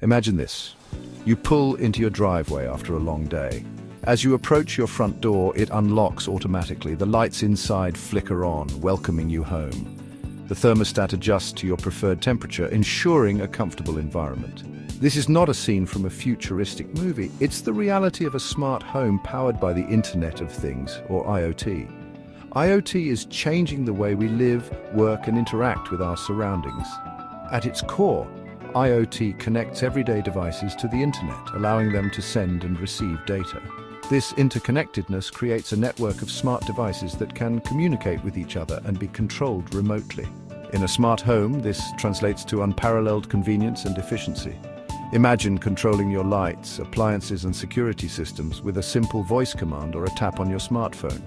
Imagine this. You pull into your driveway after a long day. As you approach your front door, it unlocks automatically. The lights inside flicker on, welcoming you home. The thermostat adjusts to your preferred temperature, ensuring a comfortable environment. This is not a scene from a futuristic movie. It's the reality of a smart home powered by the Internet of Things, or IoT. IoT is changing the way we live, work, and interact with our surroundings. At its core, IoT connects everyday devices to the Internet, allowing them to send and receive data. This interconnectedness creates a network of smart devices that can communicate with each other and be controlled remotely. In a smart home, this translates to unparalleled convenience and efficiency. Imagine controlling your lights, appliances, and security systems with a simple voice command or a tap on your smartphone.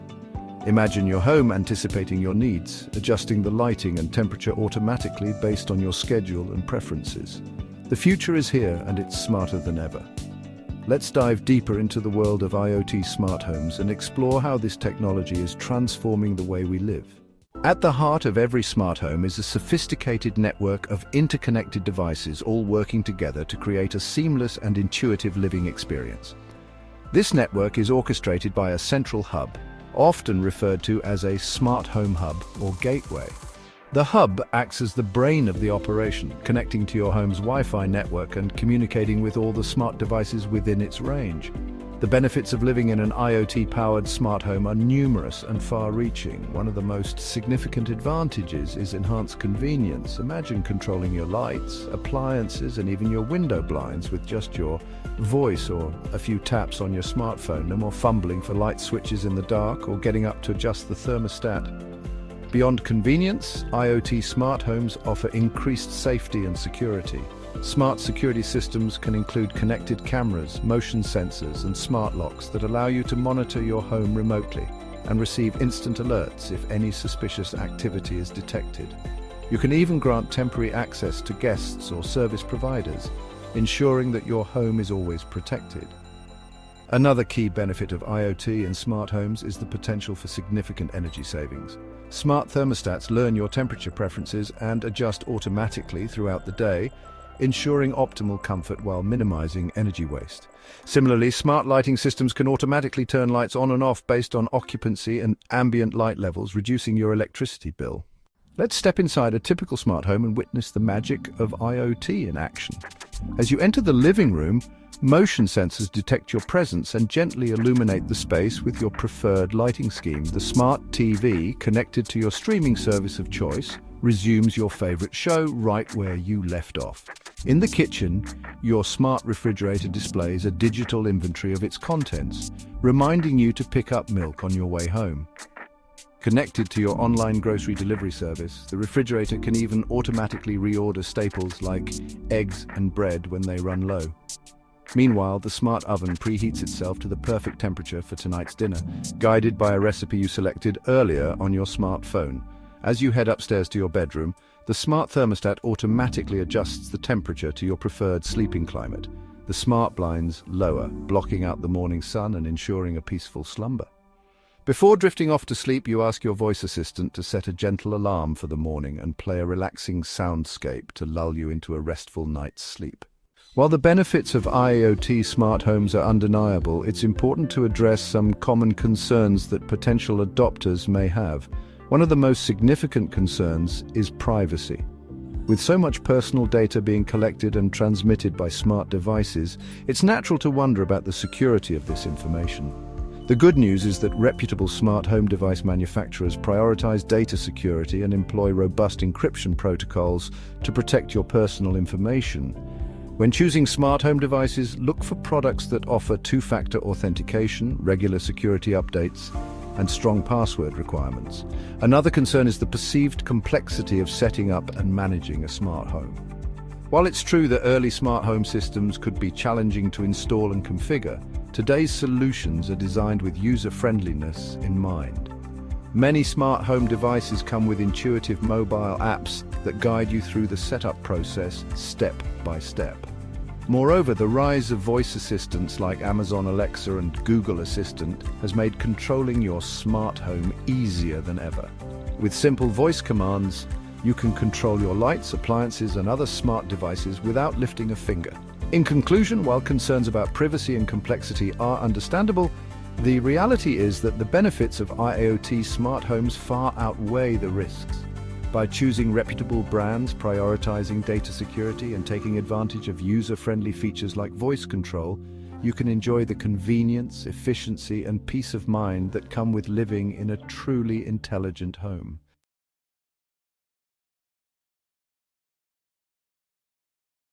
Imagine your home anticipating your needs, adjusting the lighting and temperature automatically based on your schedule and preferences. The future is here, and it's smarter than ever. Let's dive deeper into the world of IoT smart homes and explore how this technology is transforming the way we live. At the heart of every smart home is a sophisticated network of interconnected devices all working together to create a seamless and intuitive living experience. This network is orchestrated by a central hub, often referred to as a smart home hub or gateway. The hub acts as the brain of the operation, connecting to your home's Wi-Fi network and communicating with all the smart devices within its range. The benefits of living in an IoT-powered smart home are numerous and far-reaching. One of the most significant advantages is enhanced convenience. Imagine controlling your lights, appliances, and even your window blinds with just your voice or a few taps on your smartphone. No more fumbling for light switches in the dark or getting up to adjust the thermostat. Beyond convenience, IoT smart homes offer increased safety and security. Smart security systems can include connected cameras, motion sensors, and smart locks that allow you to monitor your home remotely and receive instant alerts if any suspicious activity is detected. You can even grant temporary access to guests or service providers, ensuring that your home is always protected. Another key benefit of IoT in smart homes is the potential for significant energy savings. Smart thermostats learn your temperature preferences and adjust automatically throughout the day, ensuring optimal comfort while minimizing energy waste. Similarly, smart lighting systems can automatically turn lights on and off based on occupancy and ambient light levels, reducing your electricity bill. Let's step inside a typical smart home and witness the magic of IoT in action. As you enter the living room, motion sensors detect your presence and gently illuminate the space with your preferred lighting scheme. The smart TV, connected to your streaming service of choice, resumes your favorite show right where you left off. In the kitchen, your smart refrigerator displays a digital inventory of its contents, reminding you to pick up milk on your way home. Connected to your online grocery delivery service, the refrigerator can even automatically reorder staples like eggs and bread when they run low. Meanwhile, the smart oven preheats itself to the perfect temperature for tonight's dinner, guided by a recipe you selected earlier on your smartphone. As you head upstairs to your bedroom, the smart thermostat automatically adjusts the temperature to your preferred sleeping climate. The smart blinds lower, blocking out the morning sun and ensuring a peaceful slumber. Before drifting off to sleep, you ask your voice assistant to set a gentle alarm for the morning and play a relaxing soundscape to lull you into a restful night's sleep. While the benefits of IoT smart homes are undeniable, it's important to address some common concerns that potential adopters may have. One of the most significant concerns is privacy. With so much personal data being collected and transmitted by smart devices, it's natural to wonder about the security of this information. The good news is that reputable smart home device manufacturers prioritize data security and employ robust encryption protocols to protect your personal information. When choosing smart home devices, look for products that offer two-factor authentication, regular security updates, and strong password requirements. Another concern is the perceived complexity of setting up and managing a smart home. While it's true that early smart home systems could be challenging to install and configure, today's solutions are designed with user-friendliness in mind. Many smart home devices come with intuitive mobile apps that guide you through the setup process step by step. Moreover, the rise of voice assistants like Amazon Alexa and Google Assistant has made controlling your smart home easier than ever. With simple voice commands, you can control your lights, appliances, and other smart devices without lifting a finger. In conclusion, while concerns about privacy and complexity are understandable, the reality is that the benefits of IoT smart homes far outweigh the risks. By choosing reputable brands, prioritizing data security, and taking advantage of user-friendly features like voice control, you can enjoy the convenience, efficiency, and peace of mind that come with living in a truly intelligent home.